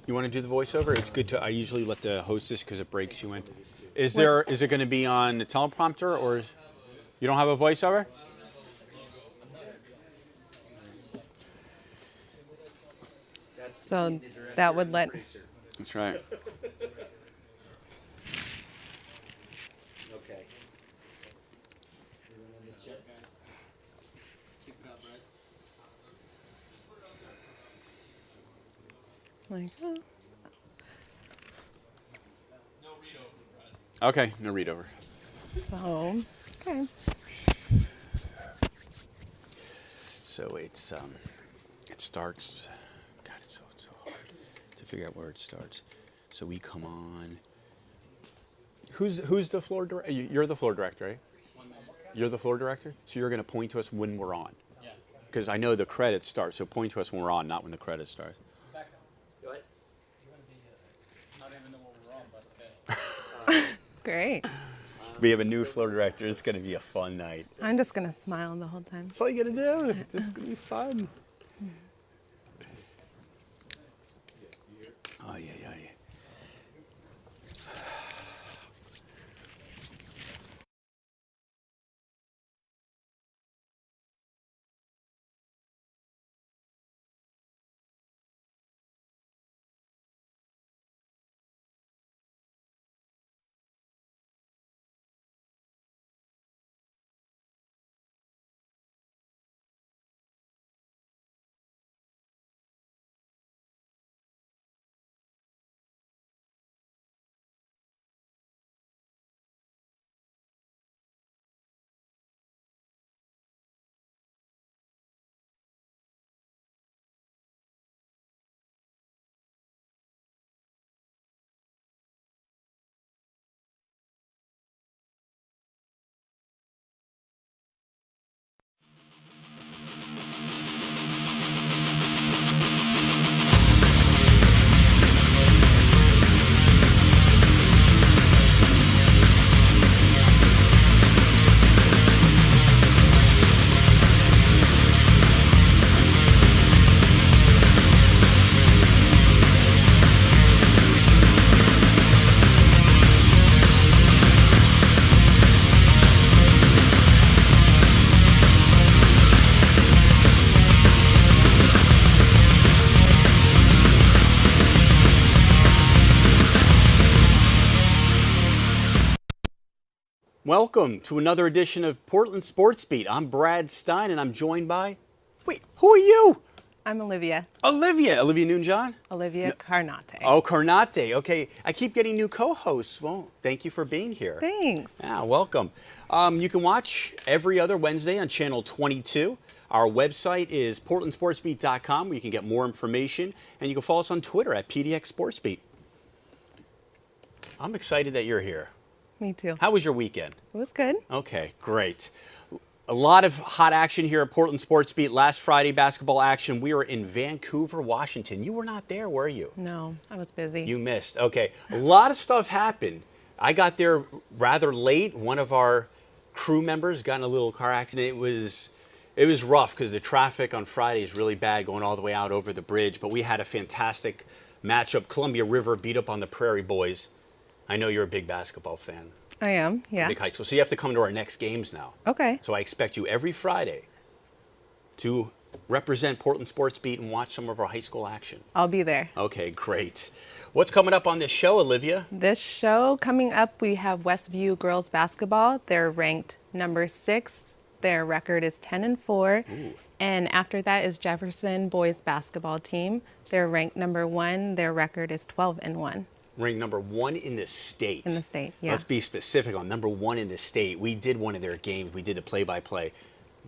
You want to do the voiceover? It's good to. I usually let the hostess because it breaks you in. Is it going to be on the teleprompter or you don't have a voiceover? So that would let. That's right. Okay. Like, oh. Okay, no read over. So, okay. So it starts. God, it's so hard to figure out where it starts. So we come on. Who's the floor director? You're the floor director, right? You're the floor director. So you're going to point to us when we're on. Yeah. Because I know the credits start. So point to us when we're on, not when the credits start. Go ahead. I don't even know what we're on, but okay. Great. We have a new floor director. It's going to be a fun night. I'm just going to smile the whole time. That's all you got to do. This is going to be fun. Oh, yeah. Welcome to another edition of Portland SportsBeat. I'm Brad Stein, and I'm joined by... Wait, who are you? I'm Olivia. Olivia Newton-John? Olivia Carnate. Oh, Carnate. Okay, I keep getting new co-hosts. Well, thank you for being here. Thanks. Yeah, welcome. You can watch every other Wednesday on Channel 22. Our website is portlandsportsbeat.com, where you can get more information, and you can follow us on Twitter at PDX I'm excited that you're here. Me too. How was your weekend? It was good. Okay, great. A lot of hot action here at Portland SportsBeat. Last Friday, basketball action. We were in Vancouver, Washington. You were not there, were you? No, I was busy. You missed. Okay. A lot of stuff happened. I got there rather late. One of our crew members got in a little car accident. It was rough because the traffic on Friday is really bad going all the way out over the bridge. But we had a fantastic matchup. Columbia River beat up on the Prairie Boys. I know you're a big basketball fan. I am, yeah. Big high school. So you have to come to our next games now. Okay. So I expect you every Friday to represent Portland SportsBeat and watch some of our high school action. I'll be there. Okay, great. What's coming up on this show, Olivia? This show coming up, we have Westview girls basketball. They're ranked number 6. Their record is 10-4. Ooh. And after that is Jefferson boys basketball team. They're ranked number 1. Their record is 12-1. Ranked number 1 in the state. In the state, yeah. Let's be specific on number 1 in the state. We did one of their games. We did the play-by-play.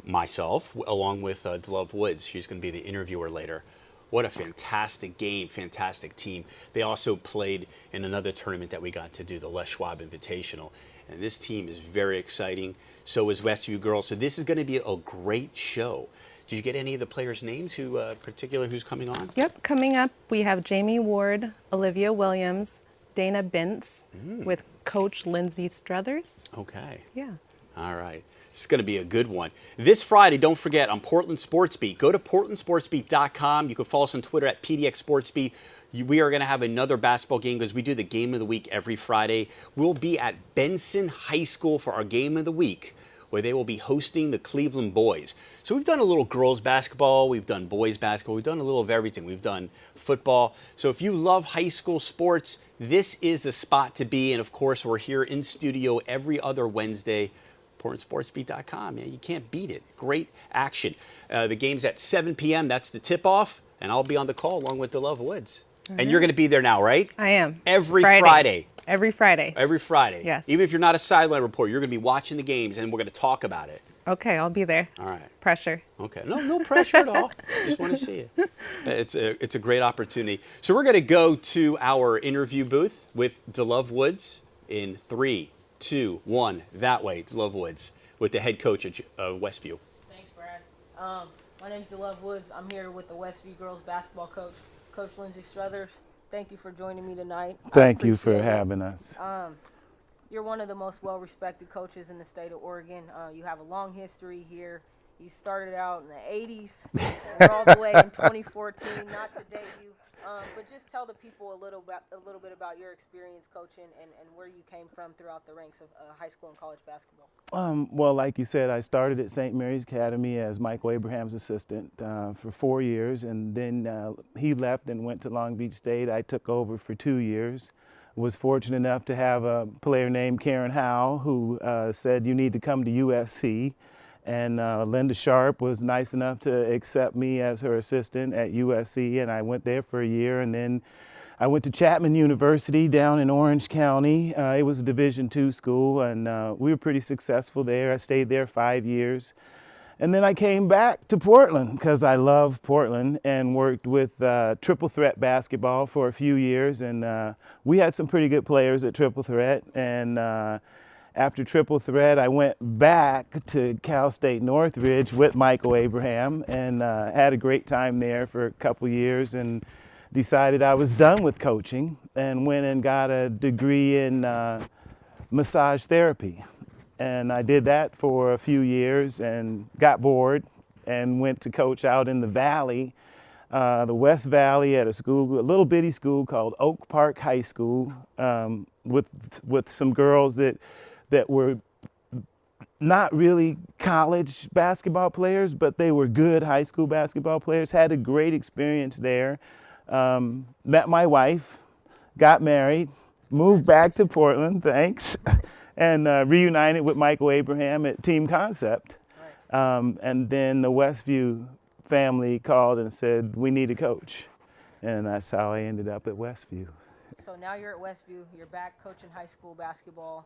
Myself, along with Dlove Woods. She's going to be the interviewer later. What a fantastic game, fantastic team. They also played in another tournament that we got to do, the Les Schwab Invitational. And this team is very exciting. So is Westview Girls. So this is going to be a great show. Did you get any of the players' names, particular who's coming on? Yep, coming up we have Jamie Ward, Olivia Williams, Dana Bintz with Coach Lindsay Struthers. Okay. Yeah. All right. It's going to be a good one. This Friday, don't forget, on Portland SportsBeat. Go to portlandsportsbeat.com. You can follow us on Twitter at PDX We are going to have another basketball game because we do the game of the week every Friday. We'll be at Benson High School for our game of the week, where they will be hosting the Cleveland Boys. So we've done a little girls basketball, we've done boys basketball, we've done a little of everything. We've done football. So if you love high school sports, this is the spot to be. And of course, we're here in studio every other Wednesday. PortlandSportsBeat.com. Yeah, you can't beat it. Great action. The game's at 7 p.m. That's the tip-off, and I'll be on the call along with DeLove Woods. And you're going to be there now, right? I am. Every Friday. Every Friday. Every Friday. Yes. Even if you're not a sideline reporter, you're going to be watching the games, and we're going to talk about it. Okay, I'll be there. All right. Pressure. Okay. No pressure at all. Just want to see you. It's a great opportunity. So we're going to go to our interview booth with DeLove Woods in 3, 2, 1, that way, DeLove Woods, with the head coach at Westview. Thanks, Brad. My name's DeLove Woods. I'm here with the Westview girls basketball coach, Coach Lindsay Struthers. Thank you for joining me tonight. Thank you for having us. You're one of the most well-respected coaches in the state of Oregon. You have a long history here. You started out in the 80s, we're all the way in 2014, not to date you. But just tell the people a little bit about your experience coaching and where you came from throughout the ranks of high school and college basketball. Well, like you said, I started at St. Mary's Academy as Michael Abraham's assistant for 4 years, and then he left and went to Long Beach State. I took over for 2 years. Was fortunate enough to have a player named Karen Howe who said, you need to come to USC. And Linda Sharp was nice enough to accept me as her assistant at USC, and I went there for a year, and then I went to Chapman University down in Orange County. It was a Division II school, and we were pretty successful there. I stayed there 5 years. And then I came back to Portland because I love Portland and worked with Triple Threat basketball for a few years, and we had some pretty good players at Triple Threat. And after Triple Threat, I went back to Cal State Northridge with Michael Abraham and had a great time there for a couple years and decided I was done with coaching and went and got a degree in massage therapy. And I did that for a few years and got bored and went to coach out in the Valley, the West Valley at a little bitty school called Oak Park High School with some girls that were not really college basketball players, but they were good high school basketball players. Had a great experience there. Met my wife, got married, moved back to Portland, thanks, and reunited with Michael Abraham at Team Concept. And then the Westview family called and said, we need a coach. And that's how I ended up at Westview. So now you're at Westview, you're back coaching high school basketball.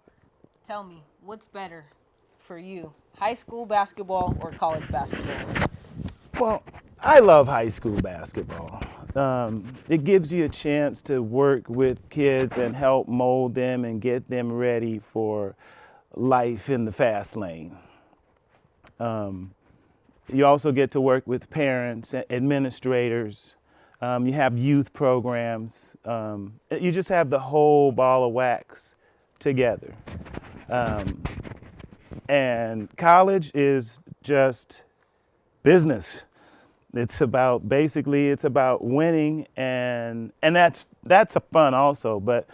Tell me, what's better for you, high school basketball or college basketball? Well, I love high school basketball. It gives you a chance to work with kids and help mold them and get them ready for life in the fast lane. You also get to work with parents, administrators. You have youth programs. You just have the whole ball of wax together. And college is just business. It's about winning, and that's a fun also, but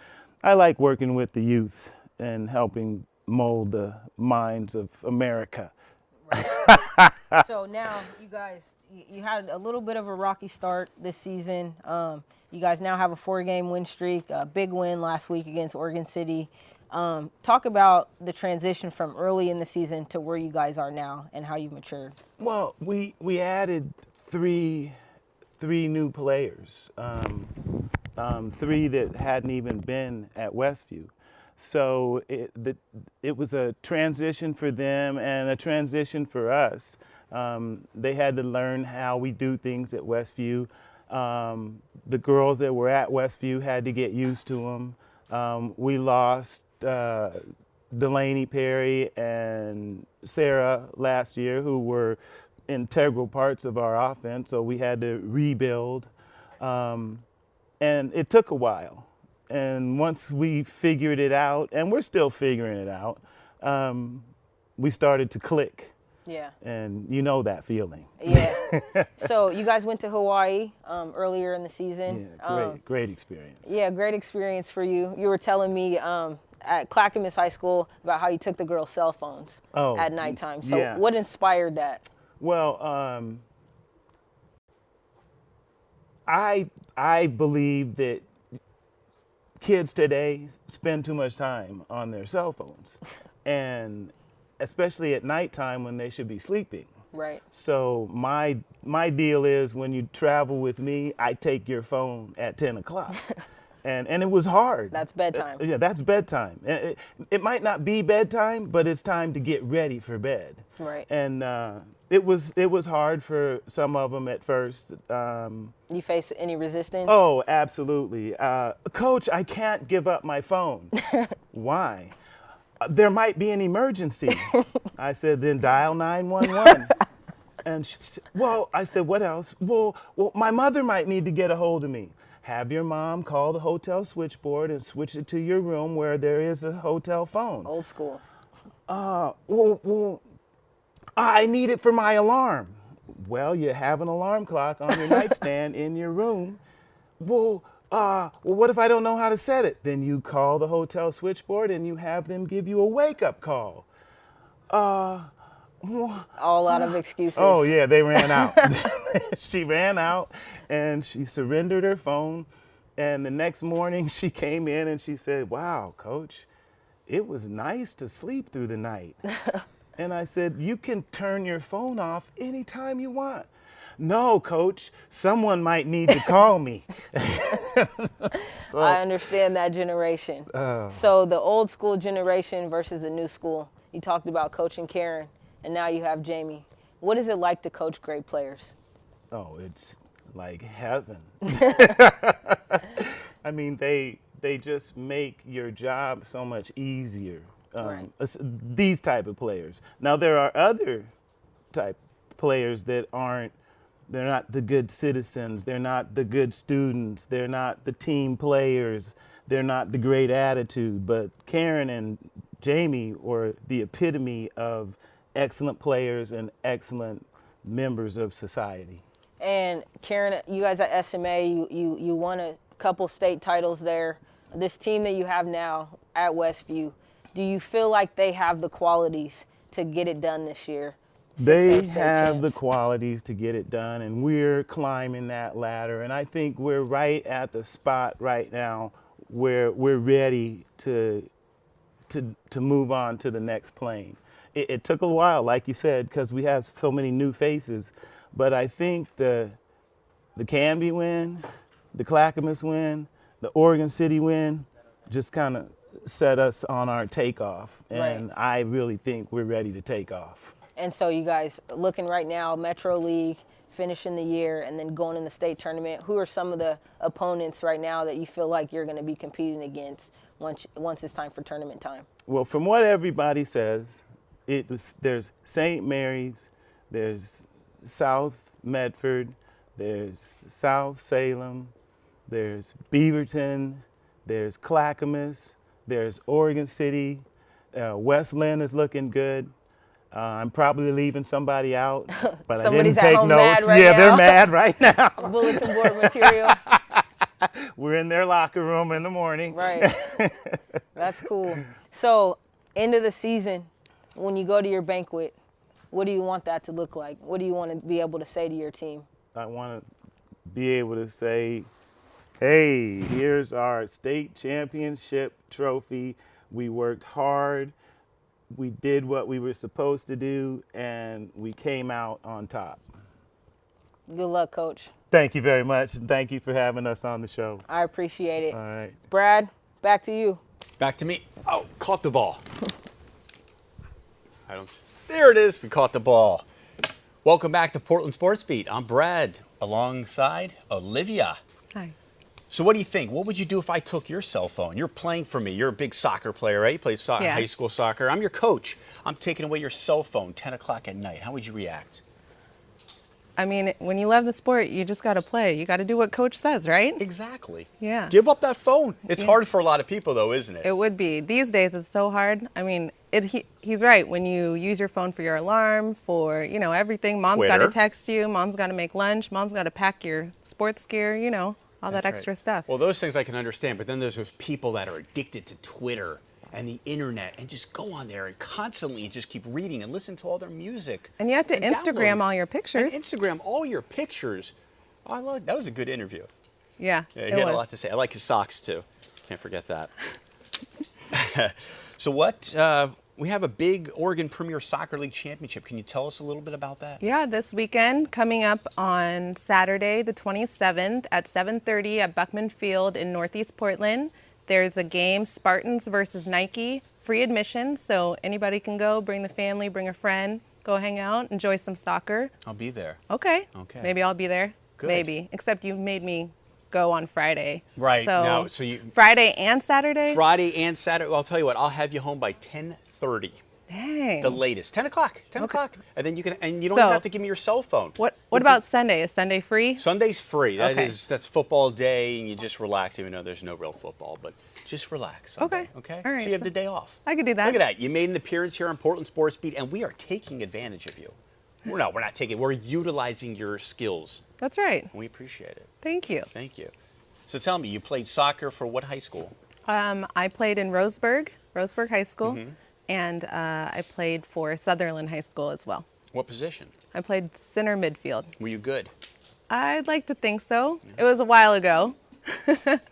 I like working with the youth and helping mold the minds of America. Right. So now you guys, you had a little bit of a rocky start this season. You guys now have a 4-game win streak, a big win last week against Oregon City. Talk about the transition from early in the season to where you guys are now and how you've matured. Well, we added three new players, 3 that hadn't even been at Westview. So it was a transition for them and a transition for us. They had to learn how we do things at Westview. The girls that were at Westview had to get used to them. We lost Delaney Perry and Sarah last year, who were integral parts of our offense, so we had to rebuild. And it took a while. And once we figured it out, and we're still figuring it out, we started to click. Yeah. And you know that feeling. Yeah. So you guys went to Hawaii earlier in the season. Yeah, great experience. Yeah, great experience for you. You were telling me at Clackamas High School about how you took the girls' cell phones at nighttime. So yeah. what inspired that? Well, I believe that kids today spend too much time on their cell phones, and especially at nighttime when they should be sleeping. Right. So my deal is, when you travel with me, I take your phone at 10 o'clock. And it was hard. That's bedtime. Yeah, that's bedtime. It might not be bedtime, but it's time to get ready for bed. Right. And it was hard for some of them at first. You face any resistance? Oh, absolutely. Coach, I can't give up my phone. Why? There might be an emergency. I said, then dial 911. And she said, well, I said, what else? Well, my mother might need to get a hold of me. Have your mom call the hotel switchboard and switch it to your room where there is a hotel phone. Old school. Well, I need it for my alarm. Well, you have an alarm clock on your nightstand in your room. Well, what if I don't know how to set it? Then you call the hotel switchboard and you have them give you a wake-up call. All out of excuses. Oh, yeah, they ran out. She ran out and she surrendered her phone. And the next morning she came in and she said, wow, Coach, it was nice to sleep through the night. And I said, you can turn your phone off anytime you want. No, Coach, someone might need to call me. So, I understand that generation. So the old school generation versus the new school. You talked about coaching Karen, and now you have Jamie. What is it like to coach great players? Oh, it's like heaven. I mean, they just make your job so much easier. Right. These type of players. Now, there are other type players that they're not the good citizens, they're not the good students, they're not the team players, they're not the great attitude, but Karen and Jamie were the epitome of excellent players and excellent members of society. And Karen, you guys at SMA, you won a couple state titles there. This team that you have now at Westview, do you feel like they have the qualities to get it done this year? They have the qualities to get it done, and we're climbing that ladder. And I think we're right at the spot right now where we're ready to move on to the next plane. It took a while, like you said, because we have so many new faces. But I think the Canby win, the Clackamas win, the Oregon City win just kind of set us on our takeoff. And Right. I really think we're ready to take off. And so you guys looking right now, Metro League, finishing the year, and then going in the state tournament. Who are some of the opponents right now that you feel like you're going to be competing against once it's time for tournament time? Well, from what everybody says, there's St. Mary's, there's South Medford, there's South Salem, there's Beaverton, there's Clackamas, there's Oregon City, West Lynn is looking good. I'm probably leaving somebody out, but I didn't take home notes. mad right Yeah, now. they're mad right now. Bulletin board material. We're in their locker room in the morning. Right. That's cool. So, end of the season, when you go to your banquet, what do you want that to look like? What do you want to be able to say to your team? I want to be able to say, hey, here's our state championship trophy. We worked hard. We did what we were supposed to do, and we came out on top. Good luck, Coach. Thank you very much, and thank you for having us on the show. I appreciate it. All right. Brad, back to you. Back to me. Oh, caught the ball. There it is. We caught the ball. Welcome back to Portland Sports Beat. I'm Brad, alongside Olivia. Hi. So what do you think? What would you do if I took your cell phone? You're playing for me. You're a big soccer player, right? You play Yeah. high school soccer. I'm your coach. I'm taking away your cell phone 10 o'clock at night. How would you react? I mean, when you love the sport, you just got to play. You got to do what coach says, right? Exactly. Yeah. Give up that phone. It's Yeah. hard for a lot of people, though, isn't it? It would be. These days, it's so hard. I mean, he's right. When you use your phone for your alarm, for, everything, mom's got to Twitter. text you, mom's got to make lunch, mom's got to pack your sports gear, all that That's extra right. stuff. Well, those things I can understand, but then there's those people that are addicted to Twitter and the internet and just go on there and constantly just keep reading and listen to all their music. And you have to and Instagram downloads. all your pictures. And Instagram all your pictures. That was a good interview. Yeah, Yeah, he it had was. a lot to say. I like his socks too. Can't forget that. So we have a big Oregon Premier Soccer League championship. Can you tell us a little bit about that? Yeah, this weekend, coming up on Saturday, the 27th at 7:30 at Buckman Field in Northeast Portland. There's a game, Spartans versus Nike, free admission, so anybody can go, bring the family, bring a friend, go hang out, enjoy some soccer. I'll be there. Okay. Okay. Maybe I'll be there. Good. Maybe. Except you made me go on Friday. Right. So, Now, so you Friday and Saturday? Friday and Saturday. Well, I'll tell you what. I'll have you home by 10:30. Dang. The latest. 10 o'clock. 10 Okay. o'clock. And then you don't even So- have to give me your cell phone. What about Sunday? Is Sunday free? Sunday's free. Okay. That's football day, and you just relax, even though there's no real football. But just relax. Sunday, Okay. Okay. All right, So you have so- the day off. I could do that. Look at that. You made an appearance here on Portland Sports Beat, and we are taking advantage of you. We're not taking. We're utilizing your skills. That's right. And we appreciate it. Thank you. Thank you. So tell me, you played soccer for what high school? I played in Roseburg High School, Mm-hmm. and I played for Sutherland High School as well. What position? I played center midfield. Were you good? I'd like to think so. It was a while ago.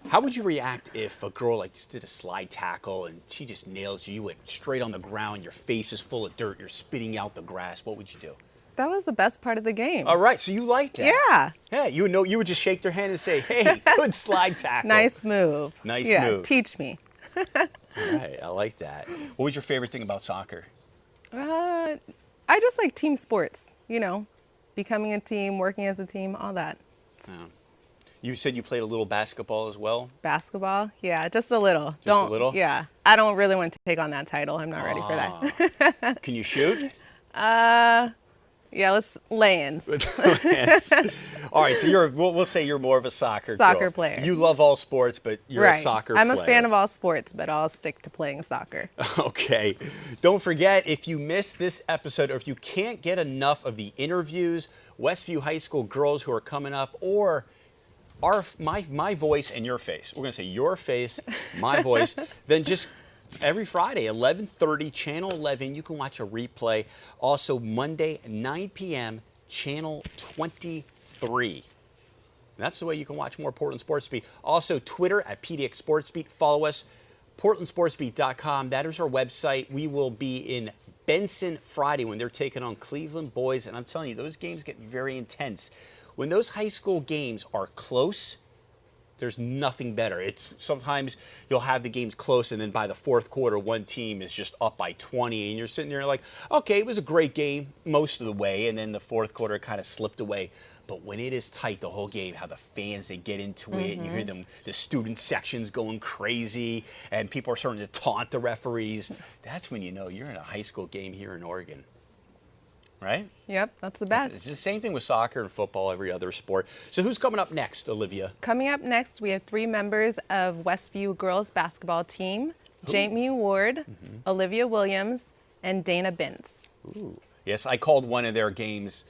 How would you react if a girl just did a slide tackle and she just nails you? You went straight on the ground, your face is full of dirt, you're spitting out the grass. What would you do? That was the best part of the game. All right, so you liked that. Yeah. Yeah, you would just shake their hand and say, "Hey, good slide tackle." Nice move. Nice yeah, move. Teach me. All right, I like that. What was your favorite thing about soccer? I just like team sports, becoming a team, working as a team, all that. You said you played a little basketball as well. Basketball, yeah, just a little. Just a little? Yeah, I don't really want to take on that title. I'm not ready for that. Can you shoot? Yeah, let's lay-ins. All right, so we'll say you're more of a soccer girl. Player. You love all sports, but you're a soccer player. I'm a fan of all sports, but I'll stick to playing soccer. Okay. Don't forget, if you missed this episode or if you can't get enough of the interviews, Westview High School girls who are coming up, or my voice and your face, we're going to say your face, my voice, then just every Friday, 11:30, Channel 11, you can watch a replay. Also, Monday, 9 p.m., Channel 23. That's the way you can watch more Portland Sports Beat. Also, Twitter at PDX Sports Beat. Follow us, portlandsportsbeat.com. That is our website. We will be in Benson Friday when they're taking on Cleveland boys. And I'm telling you, those games get very intense. When those high school games are close, there's nothing better. It's sometimes you'll have the games close, and then by the fourth quarter, one team is just up by 20, and you're sitting there like, okay, it was a great game most of the way, and then the fourth quarter kind of slipped away. But when it is tight, the whole game, how the fans, they get into it, and you hear them, the student sections going crazy, and people are starting to taunt the referees. That's when you know you're in a high school game here in Oregon. Right? Yep, that's the best. It's the same thing with soccer and football, every other sport. So who's coming up next, Olivia? Coming up next, we have 3 members of Westview girls basketball team, Jamie Ward, Olivia Williams, and Dana Bintz. Ooh. Yes, I called one of their games.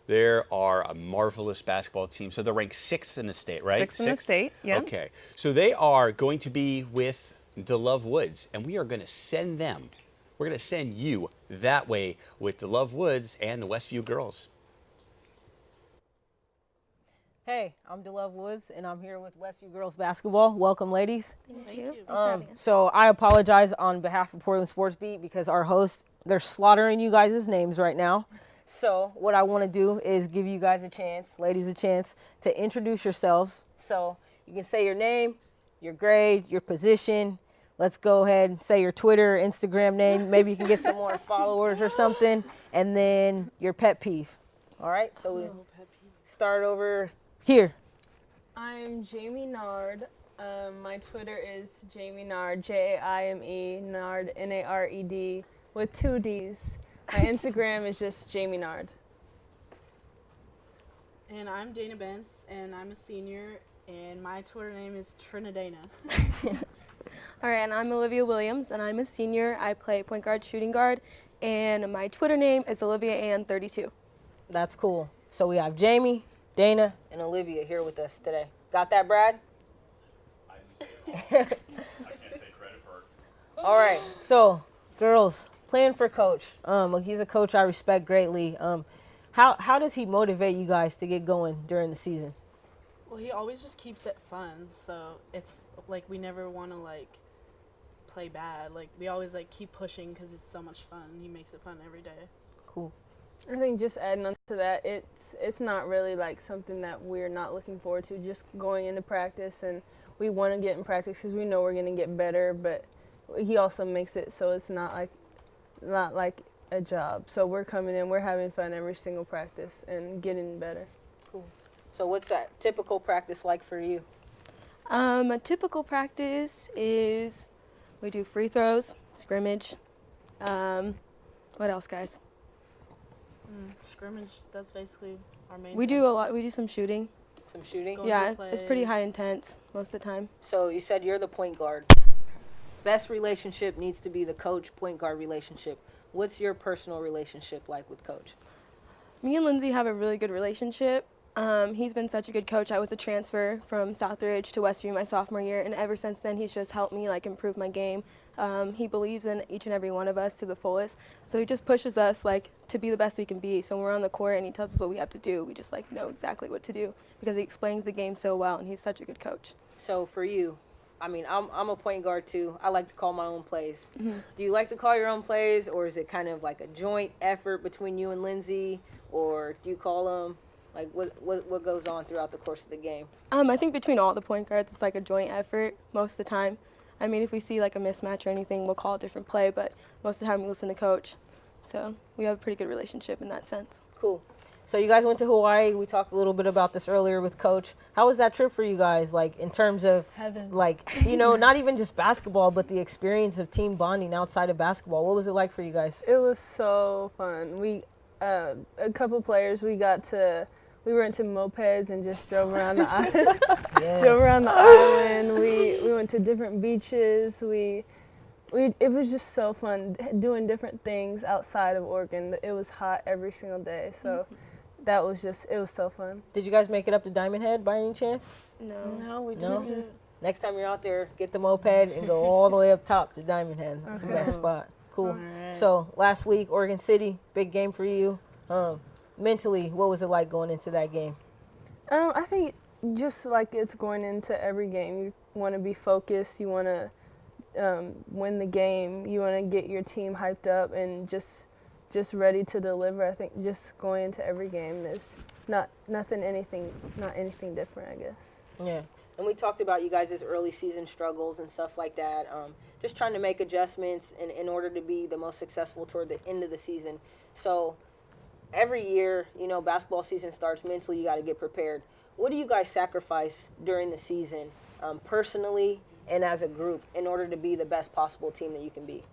They are a marvelous basketball team. So they're ranked 6th in the state, right? 6th in the state, yeah. Okay. So they are going to be with DeLove Woods, and we are going to send them. We're going to send you that way with DeLove Woods and the Westview girls. Hey, I'm DeLove Woods, and I'm here with Westview Girls Basketball. Welcome, ladies. Thank you. So I apologize on behalf of Portland Sports Beat because our hosts, they're slaughtering you guys' names right now. So what I want to do is give you guys a chance, ladies a chance, to introduce yourselves. So you can say your name, your grade, your position. Let's go ahead and say your Twitter, Instagram name. Maybe you can get some more followers or something. And then your pet peeve. All right? So we start over here. I'm Jamie Nard. My Twitter is Jamie Nard, Jaime Nard, Nared, with 2 Ds. My Instagram is just Jamie Nard. And I'm Dana Bentz, and I'm a senior, and my Twitter name is Trinidana. All right, and I'm Olivia Williams, and I'm a senior. I play point guard, shooting guard, and my Twitter name is OliviaAnn32. That's cool. So we have Jamie, Dana, and Olivia here with us today. Got that, Brad? I didn't say it. I can't take credit for it. All right. So, girls, playing for Coach. He's a coach I respect greatly. How does he motivate you guys to get going during the season? Well, he always just keeps it fun, so it's like we never want to like play bad. Like we always like keep pushing because it's so much fun. He makes it fun every day. Cool. I think just adding on to that, it's not really like something that we're not looking forward to. Just going into practice, and we want to get in practice because we know we're going to get better. But he also makes it so it's not like a job. So we're coming in, we're having fun every single practice and getting better. Cool. So what's that typical practice like for you? A typical practice is we do free throws, scrimmage. What else, guys? Scrimmage, that's basically our main We thing. do a lot. We do some shooting. Some shooting? Go- Yeah, through it's pretty plays. high intense most of the time. So you said you're the point guard. Best relationship needs to be the coach-point guard relationship. What's your personal relationship like with Coach? Me and Lindsay have a really good relationship. He's been such a good coach. I was a transfer from Southridge to Westview my sophomore year, and ever since then he's just helped me like improve my game. He believes in each and every one of us to the fullest, so he just pushes us like to be the best we can be. So when we're on the court and he tells us what we have to do, we just like know exactly what to do because he explains the game so well, and he's such a good coach. So for you, I mean, I'm a point guard too. I like to call my own plays. Mm-hmm. Do you like to call your own plays, or is it kind of like a joint effort between you and Lindsay, or do you call them? Like, what goes on throughout the course of the game? I think between all the point guards, it's like a joint effort most of the time. I mean, if we see like a mismatch or anything, we'll call a different play, but most of the time we listen to coach. So we have a pretty good relationship in that sense. Cool. So you guys went to Hawaii. We talked a little bit about this earlier with Coach. How was that trip for you guys, like in terms of, Heaven. like, you know, not even just basketball, but the experience of team bonding outside of basketball? What was it like for you guys? It was so fun. We, a couple players, we were into mopeds and just drove around the island. Yes. Drove around the island. We went to different beaches. It was just so fun doing different things outside of Oregon. It was hot every single day, so it was so fun. Did you guys make it up to Diamond Head by any chance? No, we No? didn't. Next time you're out there, get the moped and go all the way up top to Diamond Head. That's the best spot. Cool. All right. So last week, Oregon City, big game for you. Mentally, what was it like going into that game? I think just like it's going into every game, you want to be focused. You want to win the game. You want to get your team hyped up and just ready to deliver. I think just going into every game is not anything different, I guess. Yeah. And we talked about you guys' early season struggles and stuff like that. Just trying to make adjustments in order to be the most successful toward the end of the season. So every year, you know, basketball season starts. Mentally, you got to get prepared. What do you guys sacrifice during the season, personally and as a group, in order to be the best possible team that you can be?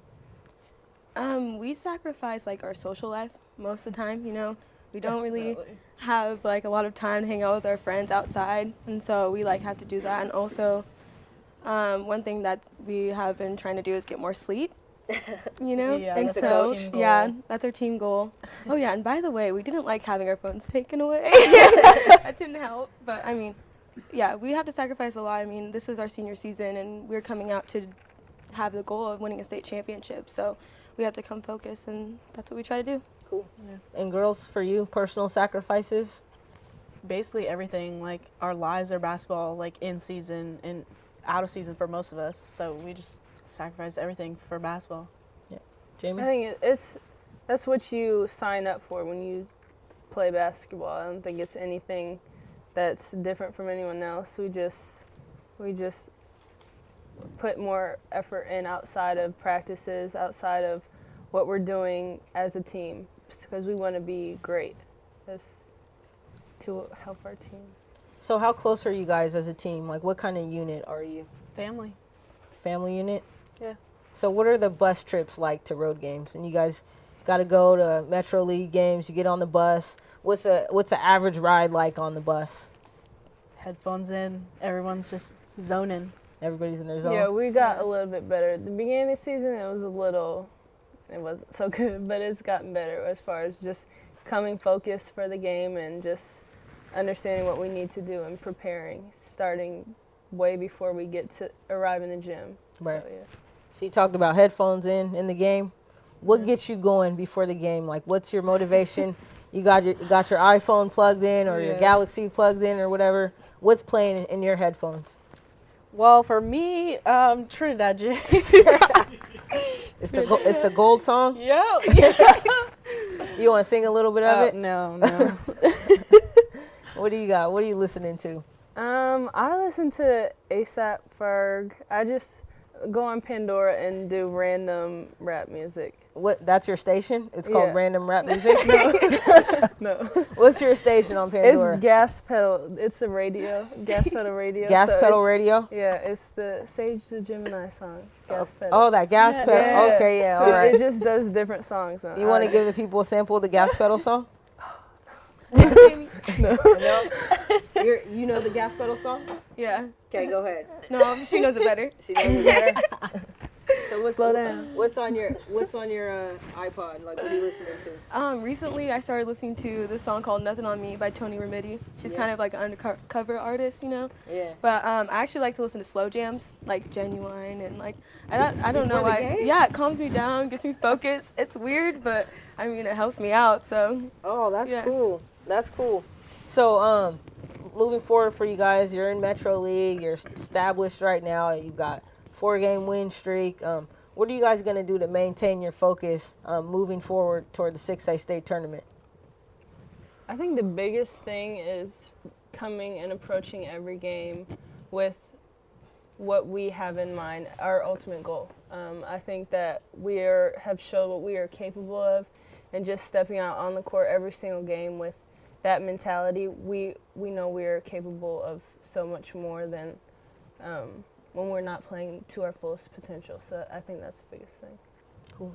We sacrifice like our social life most of the time, you know. We don't really have like a lot of time to hang out with our friends outside, and so we like have to do that. And also, one thing that we have been trying to do is get more sleep. You know, Yeah, and that's so our team goal. yeah, that's our team goal. Oh yeah, and by the way, we didn't like having our phones taken away. That didn't help, but I mean, yeah, we have to sacrifice a lot. I mean, this is our senior season, and we're coming out to have the goal of winning a state championship. So we have to come focused, and that's what we try to do. Cool. And girls, for you, personal sacrifices? Basically everything, like our lives are basketball, like in season and out of season for most of us. So we just sacrifice everything for basketball. Jamie? I think that's what you sign up for when you play basketball. I don't think it's anything that's different from anyone else. We just put more effort in outside of practices, outside of what we're doing as a team, because we want to be great to help our team. So how close are you guys as a team? Like, what kind of unit are you? Family. Family unit? Yeah. So what are the bus trips like to road games? And you guys got to go to Metro League games. You get on the bus. What's an average ride like on the bus? Headphones in. Everyone's just zoning. Everybody's in their zone. Yeah, we got a little bit better. At the beginning of the season, it wasn't so good, but it's gotten better as far as just coming focused for the game and just understanding what we need to do and preparing, starting way before we get to arrive in the gym. Right. So, yeah. So you talked about headphones in the game. What gets you going before the game? Like, what's your motivation? You got your iPhone plugged in or your Galaxy plugged in or whatever. What's playing in your headphones? Well, for me, Trinidad James. It's the gold song. Yeah. You want to sing a little bit of it? No. What do you got? What are you listening to? I listen to ASAP Ferg. I just go on Pandora and do random rap music. What? That's your station? It's called Yeah. Random Rap Music? No. What's your station on Pandora? It's Gas Pedal. It's the radio. Gas Pedal Radio. Gas So Pedal it's- Radio? Yeah, it's the Sage the Gemini song. Gas Pedal. Oh, that Gas Pedal. Yeah. Okay, yeah, So all right. it just does different songs. Now. You want to give the people a sample of the Gas Pedal song? No. You know the Gas Pedal song? Yeah. Okay, go ahead. No, she knows it better. She knows it better. So Slow down. What's on your iPod? Like, what are you listening to? Recently, I started listening to this song called "Nothing on Me" by Tony Remedy. She's Yeah. kind of like an undercover artist, you know. Yeah. But I actually like to listen to slow jams, like Genuine, and like I don't know Before the why. game? Yeah, it calms me down, gets me focused. It's weird, but I mean it helps me out. So Oh, that's Yeah. cool. That's cool. So, moving forward for you guys, you're in Metro League. You're established right now. You've got 4-game win streak. What are you guys going to do to maintain your focus moving forward toward the 6A state tournament? I think the biggest thing is coming and approaching every game with what we have in mind, our ultimate goal. I think that have showed what we are capable of, and just stepping out on the court every single game with that mentality, we know we are capable of so much more than when we're not playing to our fullest potential. So I think that's the biggest thing. Cool.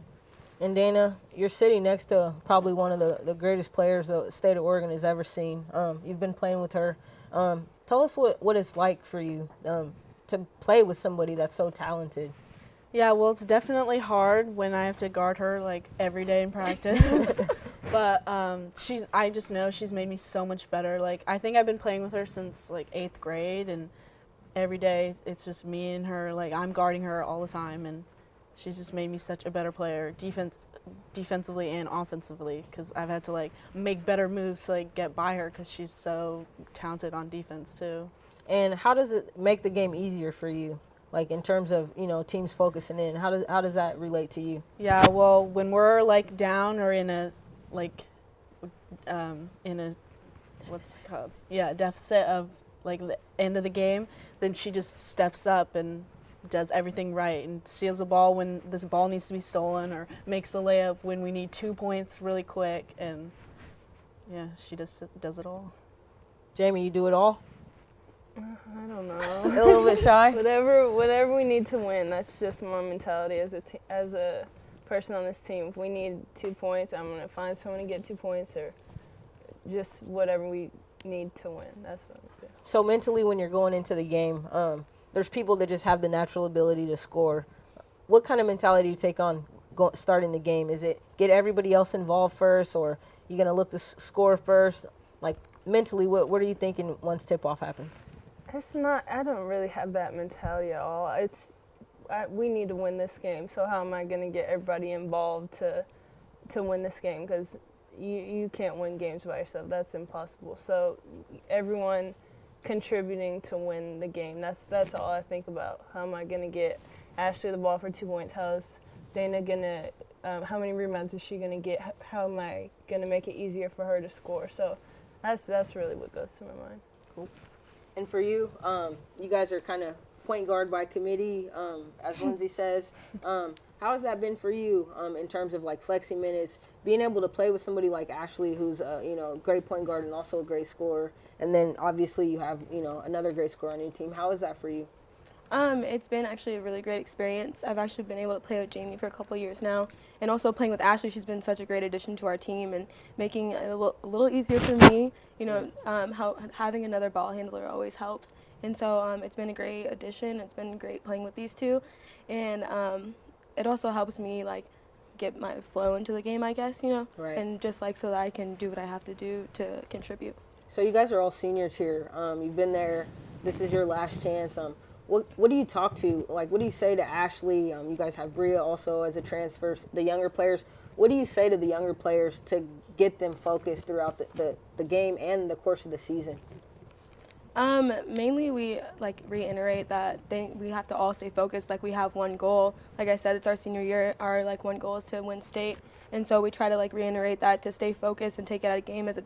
And Dana, you're sitting next to probably one of the greatest players the state of Oregon has ever seen. You've been playing with her. Tell us what it's like for you to play with somebody that's so talented. Yeah, well, it's definitely hard when I have to guard her like every day in practice. But I just know she's made me so much better. Like, I think I've been playing with her since like 8th grade, and every day it's just me and her. Like, I'm guarding her all the time, and she's just made me such a better player, defensively and offensively, because I've had to like make better moves to like get by her because she's so talented on defense too. And how does it make the game easier for you? Like, in terms of, teams focusing in, how does that relate to you? Yeah, well, when we're like down or in a what's it called? Yeah, deficit of like the end of the game, then she just steps up and does everything right and steals the ball when this ball needs to be stolen, or makes the layup when we need 2 points really quick. And yeah, she just does it all. Jamie, you do it all? I don't know. A little bit shy? Whatever we need to win, that's just my mentality as a person on this team. If we need 2 points, I'm going to find someone to get 2 points, or just whatever we need to win. That's what I'm going to do. So mentally, when you're going into the game, there's people that just have the natural ability to score. What kind of mentality do you take on starting the game? Is it get everybody else involved first, or you going to look to score first? Like, mentally, what are you thinking once tip-off happens? It's not. I don't really have that mentality at all. We need to win this game. So how am I going to get everybody involved to win this game? Because you can't win games by yourself. That's impossible. So everyone contributing to win the game. That's all I think about. How am I going to get Ashley the ball for 2 points? How's Dana going to? How many rebounds is she going to get? How am I going to make it easier for her to score? So that's really what goes to my mind. Cool. And for you, you guys are kind of point guard by committee, as Lindsay says. How has that been for you in terms of like flexing minutes, being able to play with somebody like Ashley, who's a great point guard and also a great scorer, and then obviously you have another great scorer on your team. How is that for you? It's been actually a really great experience. I've actually been able to play with Jamie for a couple of years now, and also playing with Ashley. She's been such a great addition to our team and making it a little easier for me. You know, having another ball handler always helps, and so it's been a great addition. It's been great playing with these two, and it also helps me like get my flow into the game, I guess. You know, Right. and just like so that I can do what I have to do to contribute. So you guys are all seniors here. You've been there. This is your last chance. What do you talk to? Like, what do you say to Ashley? You guys have Bria also as a transfer. The younger players. What do you say to the younger players to get them focused throughout the game and the course of the season? Mainly we like reiterate that we have to all stay focused. Like we have one goal. Like I said, it's our senior year. Our like one goal is to win state, and so we try to like reiterate that to stay focused and take it a game as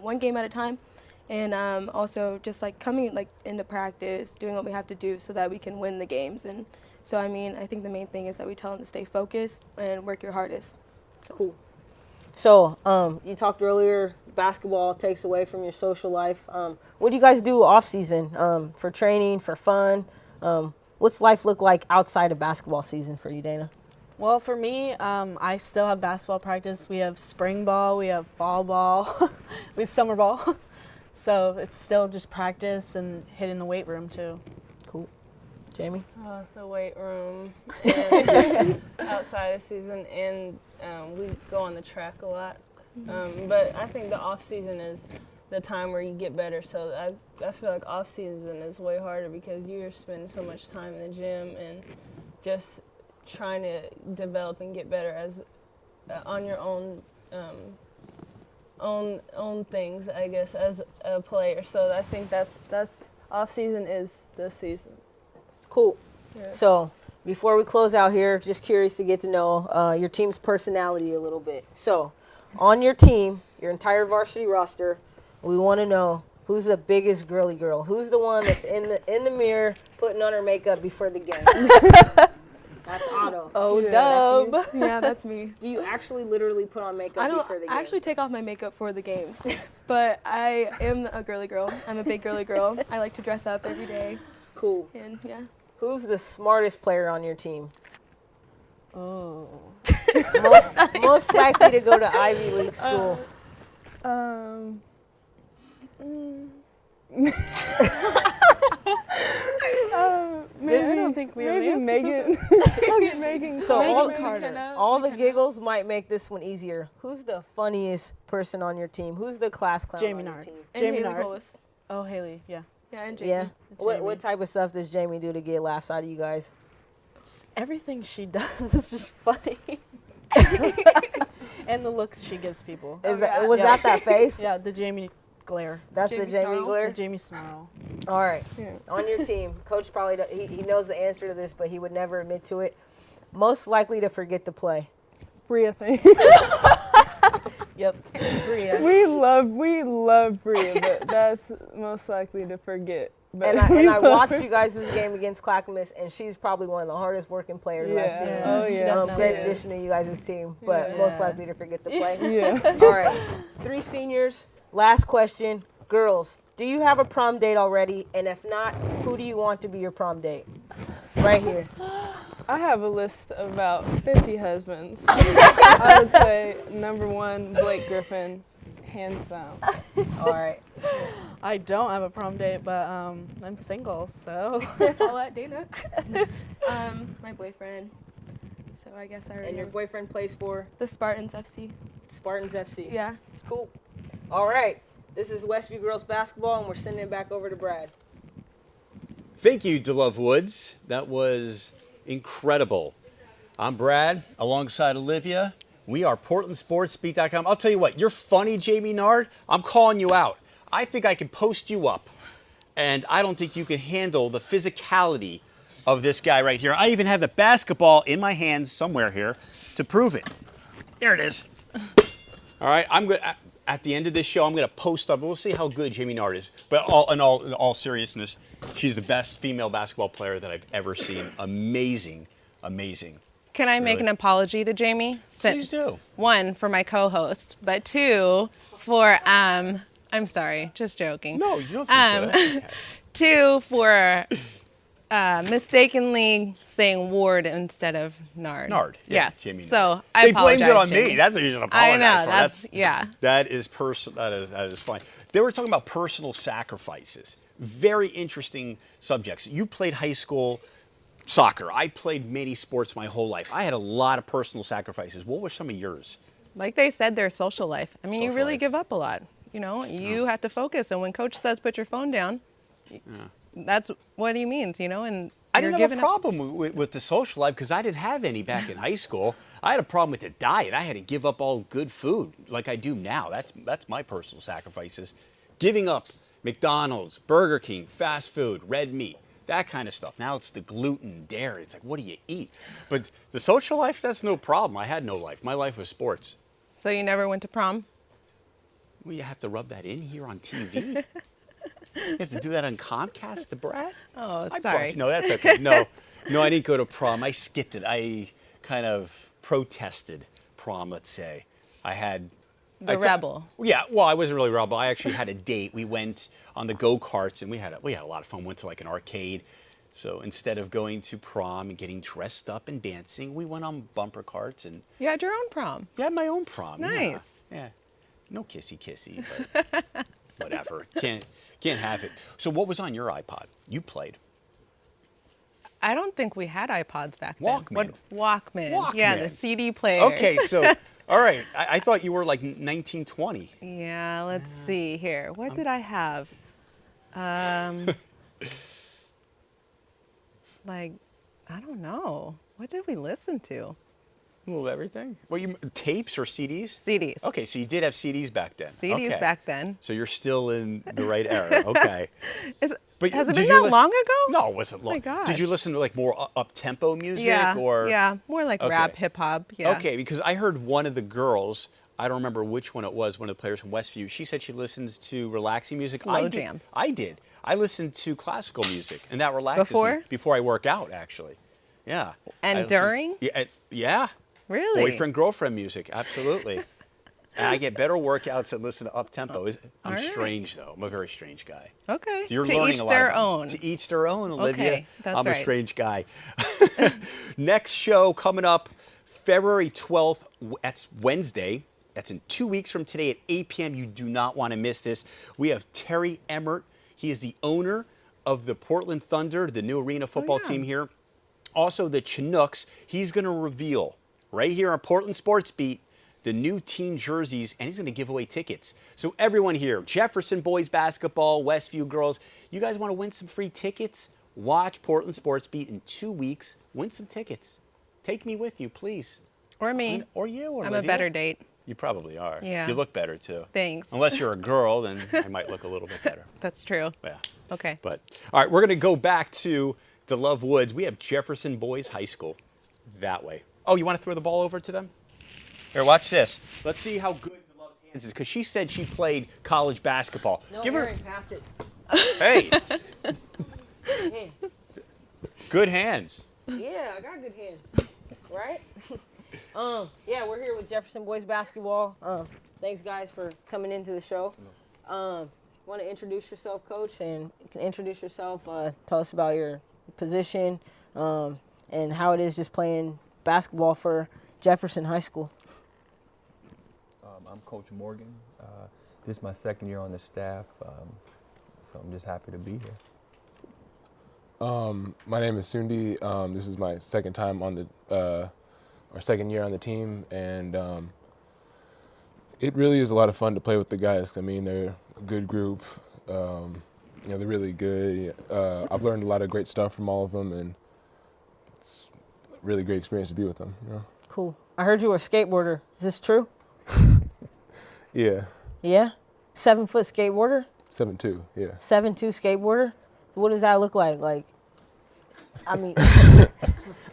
one game at a time, and also just like coming like into practice, doing what we have to do so that we can win the games. And so I mean, I think the main thing is that we tell them to stay focused and work your hardest. So. Cool. So you talked earlier, basketball takes away from your social life. What do you guys do off season for training, for fun? What's life look like outside of basketball season for you, Dana? Well, for me, I still have basketball practice. We have spring ball, we have fall ball, we have summer ball. So it's still just practice and hitting the weight room too. Cool. Jamie? The weight room and outside of season, and we go on the track a lot. But I think the off season is the time where you get better. So I feel like off season is way harder because you're spending so much time in the gym and just trying to develop and get better as on your own own things, I guess, as a player. So I think that's off season is the season. Cool. Yeah. So before we close out here, just curious to get to know your team's personality a little bit. So on your team, your entire varsity roster, we want to know who's the biggest girly girl. Who's the one that's in the mirror putting on her makeup before the game? That's Otto. Oh, Yeah, dub. that's you. Yeah, that's me. Do you actually literally put on makeup before the game? I actually take off my makeup for the games, but I am a girly girl. I'm a big girly girl. I like to dress up every day, Cool. and yeah. Who's the smartest player on your team? Oh. Most likely to go to Ivy League school. Man, I don't think we have an maybe answer. Megan. So Megan Carter. all the giggles might make this one easier. Who's the funniest person on your team? Who's the class clown Jamie on your Nard. team? And Jamie Haley Nard. Golis. Oh, Haley, yeah. Yeah, and Jamie. Yeah. What Jamie. type of stuff does Jamie do to get laughs out of you guys? Just everything she does is just funny. And the looks she gives people. Was Yeah. that face? Yeah, the Jamie glare. That's Jamie the Jamie Snarl? The glare? Jamie snarl. All right. Yeah. On your team, coach probably he knows the answer to this, but he would never admit to it. Most likely to forget to play. Bria thing. Yep. Bria. we love Bria, but that's most likely to forget. But And we I love watched her. you guys' game against Clackamas, and she's probably one of the hardest working players I've seen. Yeah. Oh she yeah. definitely Great she addition is. to you guys' team, but Yeah. most likely to forget to play. Yeah. All right. 3 seniors. Last question. Girls, do you have a prom date already? And if not, who do you want to be your prom date? Right here. I have a list of about 50 husbands. I would say number 1, Blake Griffin, hands down. All right. I don't have a prom date, but I'm single, so. I'll let Dana. My boyfriend. So I guess I already And your know. boyfriend plays for The Spartans FC. Spartans FC. Yeah. Cool. All right. This is Westview Girls Basketball, and we're sending it back over to Brad. Thank you, DeLove Woods. That was incredible. I'm Brad, alongside Olivia. We are PortlandSportsBeat.com. I'll tell you what, you're funny, Jamie Nard. I'm calling you out. I think I can post you up, and I don't think you can handle the physicality of this guy right here. I even have the basketball in my hands somewhere here to prove it. There it is. All right, I'm good. At the end of this show, I'm going to post up. We'll see how good Jamie Nard is. But in all seriousness, she's the best female basketball player that I've ever seen. Amazing, amazing. Can I make Really? an apology to Jamie? Please do. 1, for my co-host, but 2, for, I'm sorry, just joking. No, you don't have to do that. Okay. 2, for mistakenly saying Ward instead of Nard. Nard. Yeah, Yes. Jamie Nard. So I They blamed it apologize, on Jamie. me. That's what you should apologize I know. for. That's yeah. That is that is fine. They were talking about personal sacrifices. Very interesting subjects. You played high school soccer. I played many sports my whole life. I had a lot of personal sacrifices. What were some of yours? Like they said, their social life. I mean, you Social really life. give up a lot. You know, you have to focus. And when coach says put your phone down, that's what he means, you know, and I you're didn't have a giving up. problem with the social life because I didn't have any back in high school. I had a problem with the diet. I had to give up all good food like I do now. That's my personal sacrifices. Giving up McDonald's, Burger King, fast food, red meat, that kind of stuff. Now it's the gluten, dairy. It's like, what do you eat? But the social life, that's no problem. I had no life. My life was sports. So you never went to prom? Well, you have to rub that in here on TV. You have to do that on Comcast, the brat? Oh, I sorry. No, that's okay. No, I didn't go to prom. I skipped it. I kind of protested prom, let's say. I had... The rebel. Yeah, well, I wasn't really a rebel. I actually had a date. We went on the go-karts, and we had a lot of fun. Went to like an arcade. So instead of going to prom and getting dressed up and dancing, we went on bumper carts. And You had your own prom. yeah, I had my own prom. Nice. Yeah. No kissy, but whatever. Can't have it. So what was on your iPod? You played. I don't think we had iPods back then. Walkman. Walkman. Yeah, the Walkman. CD player. Okay, so, all right. I thought you were like 1920. Yeah, let's see here. What did I have? Like, I don't know. What did we listen to? A little of everything. Well, tapes or CDs? CDs. Okay, so you did have CDs back then. CDs Okay. back then. So you're still in the right era. Okay. But Has it did been you that listen- long ago? No, it wasn't long. my gosh. Did you listen to like more up-tempo music? Yeah, or? yeah, more like Okay. rap, hip hop. Yeah. Okay, because I heard one of the girls, I don't remember which one it was, one of the players from Westview, she said she listens to relaxing music. Slow I did. jams. I did. I listened to classical music, and that relaxes Before? me. Before I work out, actually. Yeah. And I listen- during? Yeah. Really? Boyfriend, girlfriend music, absolutely. And I get better workouts that listen to up-tempo. I'm all right. strange, though. I'm a very strange guy. Okay. So you're to learning each a lot. their about me. own. To each their own, Olivia. Okay, that's I'm a right. strange guy. Next show coming up, February 12th. That's Wednesday. That's in 2 weeks from today at 8 p.m. You do not want to miss this. We have Terry Emmert. He is the owner of the Portland Thunder, the new arena football yeah. team here. Also, the Chinooks. He's going to reveal right here on Portland SportsBeat the new team jerseys, and he's going to give away tickets. So everyone here, Jefferson boys basketball, Westview girls, you guys want to win some free tickets? Watch Portland SportsBeat in 2 weeks. Win some tickets. Take me with you, please. Or me. Or you, or I'm a better date. You probably are. Yeah. You look better, too. Thanks. Unless you're a girl, then I might look a little bit better. That's true. Yeah. Okay. But, all right, we're going to go back to DeLove Woods. We have Jefferson Boys High School that way. Oh, you want to throw the ball over to them? Here, watch this. Let's see how good DeLove's hands is, because she said she played college basketball. No, Give her. Aaron, pass it. Hey, Hey. good hands. Yeah, I got good hands. Right? Yeah, we're here with Jefferson Boys Basketball. Thanks, guys, for coming into the show. Want to introduce yourself, Coach, and you can introduce yourself. Tell us about your position and how it is just playing basketball for Jefferson High School. I'm Coach Morgan. This is my second year on the staff, so I'm just happy to be here. My name is Sundi. This is my second time on the, or second year on the team, and it really is a lot of fun to play with the guys. I mean, they're a good group. They're really good. I've learned a lot of great stuff from all of them, and it's a really great experience to be with them. Cool. I heard you were a skateboarder. Is this true? Yeah. Yeah? 7-foot skateboarder? 7'2", yeah. 7'2" skateboarder? What does that look like? Like, I mean,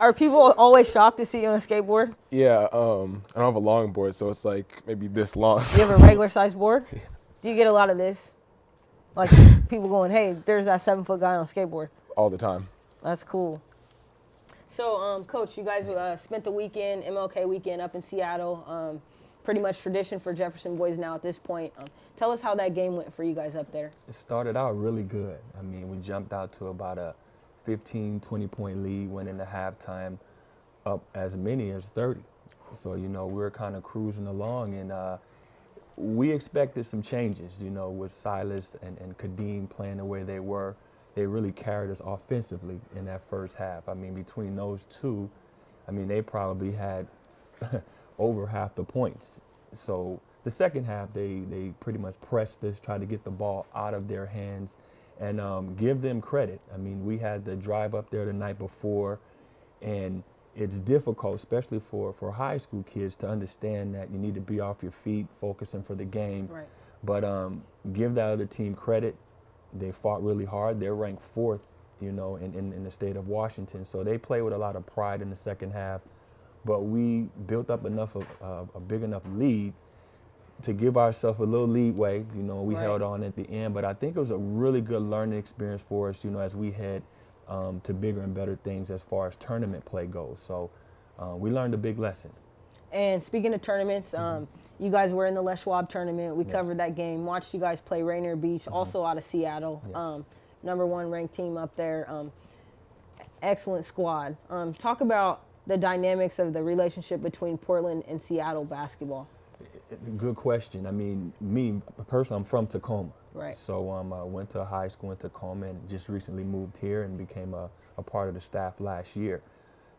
are people always shocked to see you on a skateboard? Yeah, I don't have a long board, so it's like maybe this long. Do you have a regular size board? Do you get a lot of this? Like people going, hey, there's that 7-foot guy on a skateboard. All the time. That's cool. So, Coach, you guys spent the weekend, MLK weekend up in Seattle. Pretty much tradition for Jefferson boys now at this point. Tell us how that game went for you guys up there. It started out really good. I mean, we jumped out to about a 15, 20-point lead, went into halftime up as many as 30. So, we were kind of cruising along, and we expected some changes, with Silas and Kadeem playing the way they were. They really carried us offensively in that first half. I mean, between those two, they probably had over half the points. So the second half, they pretty much pressed us, tried to get the ball out of their hands, and give them credit. We had the drive up there the night before, and it's difficult, especially for high school kids, to understand that you need to be off your feet, focusing for the game. Right. But give that other team credit. They fought really hard. They're ranked 4th, in the state of Washington. So they played with a lot of pride in the second half. But we built up enough of a big enough lead to give ourselves a little leeway. We held on at the end. But I think it was a really good learning experience for us, as we head to bigger and better things as far as tournament play goes. So we learned a big lesson. And speaking of tournaments, you guys were in the Les Schwab tournament. We covered that game, watched you guys play Rainier Beach, also out of Seattle. Yes. #1 ranked team up there. Excellent squad. Talk about the dynamics of the relationship between Portland and Seattle basketball. Good question. Me personally, I'm from Tacoma. Right. So I went to high school in Tacoma and just recently moved here and became a part of the staff last year.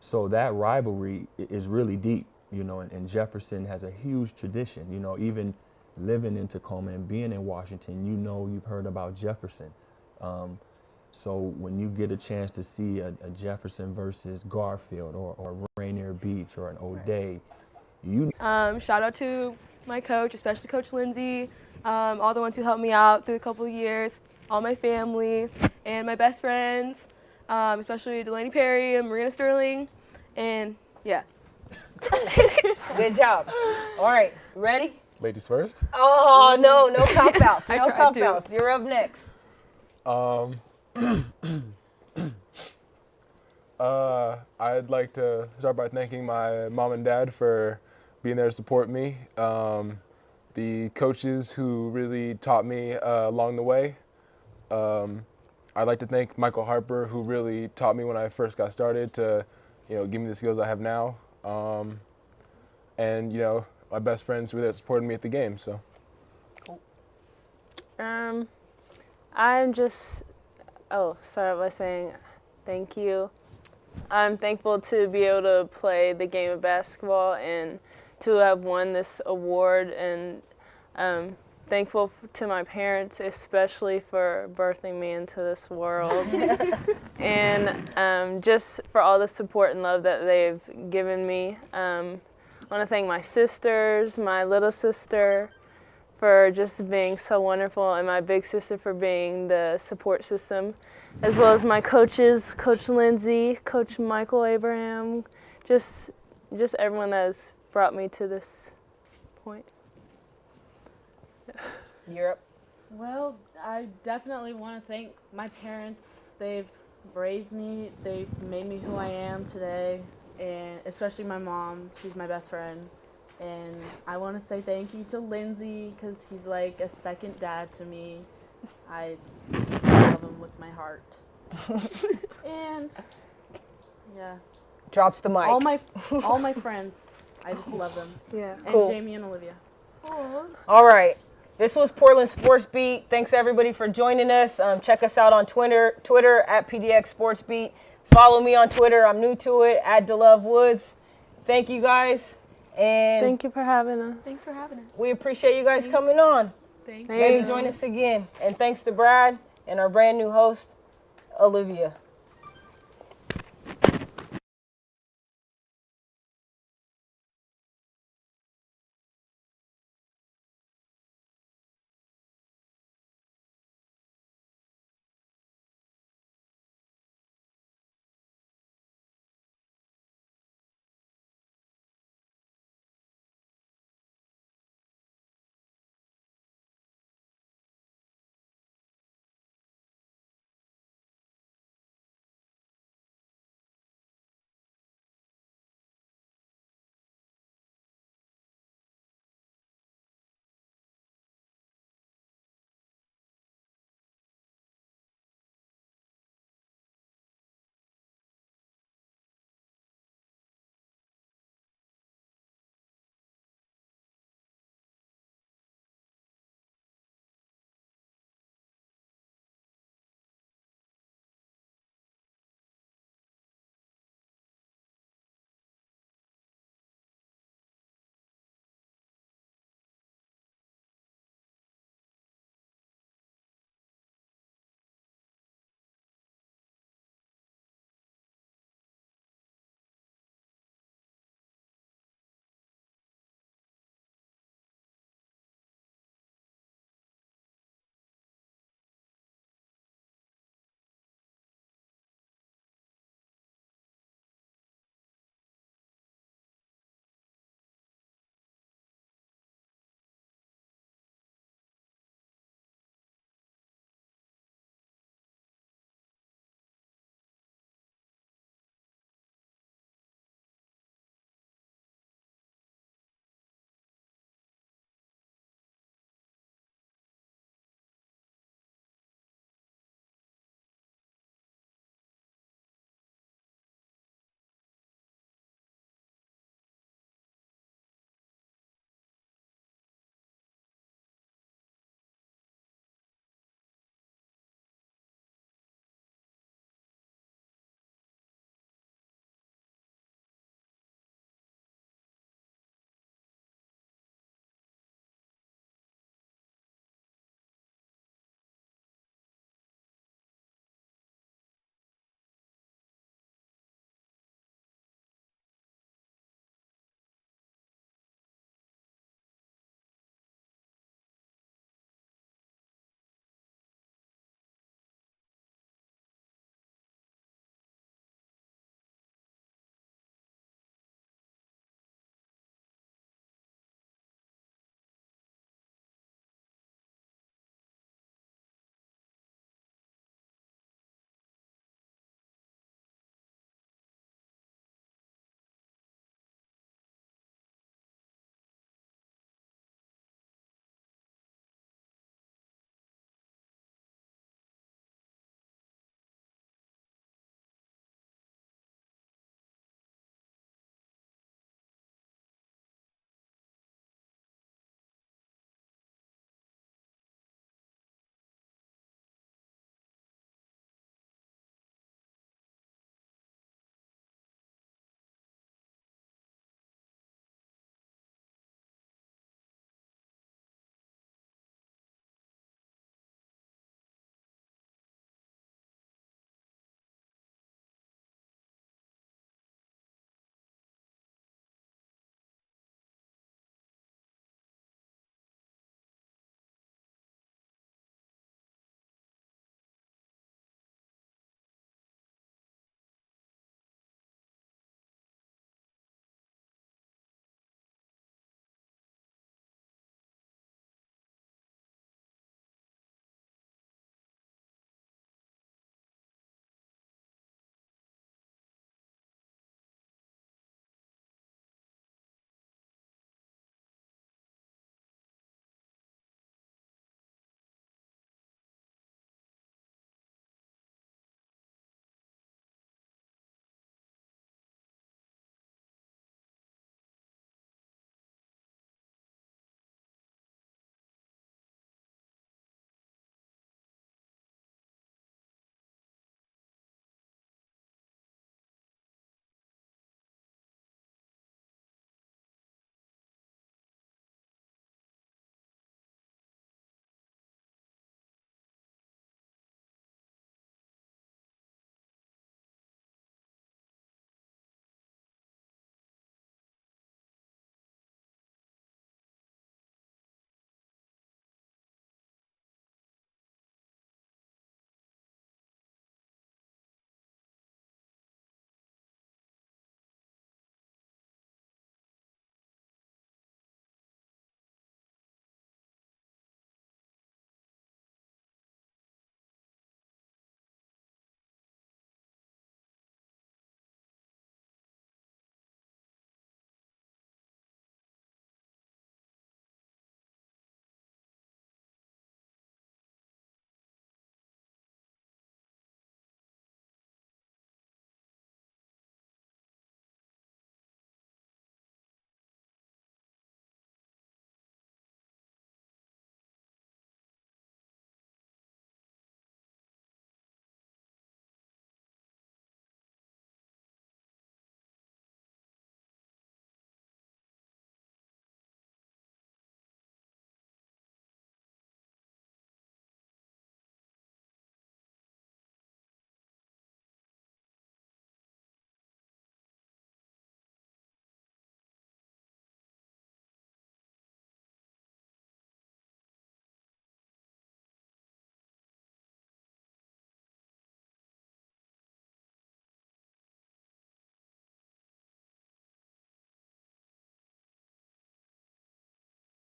So that rivalry is really deep, and Jefferson has a huge tradition. Even living in Tacoma and being in Washington, you've heard about Jefferson. So when you get a chance to see a Jefferson versus Garfield or Rainier Beach or an O'Day, Shout out to my coach, especially Coach Lindsay, all the ones who helped me out through a couple of years, all my family, and my best friends, especially Delaney Perry and Marina Sterling, and yeah. Good job. All right, ready? Ladies first. Oh, no cop-outs. I No tried cop-outs. You're up next. I'd like to start by thanking my mom and dad for being there to support me. The coaches who really taught me along the way. I'd like to thank Michael Harper, who really taught me when I first got started to, give me the skills I have now. And my best friends who were there supporting me at the game. So. I'm just, start by saying thank you. I'm thankful to be able to play the game of basketball and to have won this award, and thankful to my parents, especially for birthing me into this world, and just for all the support and love that they've given me. I want to thank my sisters, my little sister, for just being so wonderful, and my big sister for being the support system, as well as my coaches, Coach Lindsay, Coach Michael Abraham, just everyone that has brought me to this point. You're up. Well, I definitely want to thank my parents. They've raised me. They've made me who I am today, and especially my mom. She's my best friend. And I want to say thank you to Lindsay, because he's like a second dad to me. I love him with my heart. And yeah. Drops the mic. All my friends. I just love them. Yeah. And Cool. Jamie and Olivia. All right. This was Portland Sports Beat. Thanks everybody for joining us. Check us out on Twitter at PDX SportsBeat. Follow me on Twitter. I'm new to it, at DeLoveWoods. Thank you guys. And Thank you for having us. Thanks for having us. we appreciate you guys coming on. Thank Maybe join us again. And thanks to Brad and our brand new host, Olivia.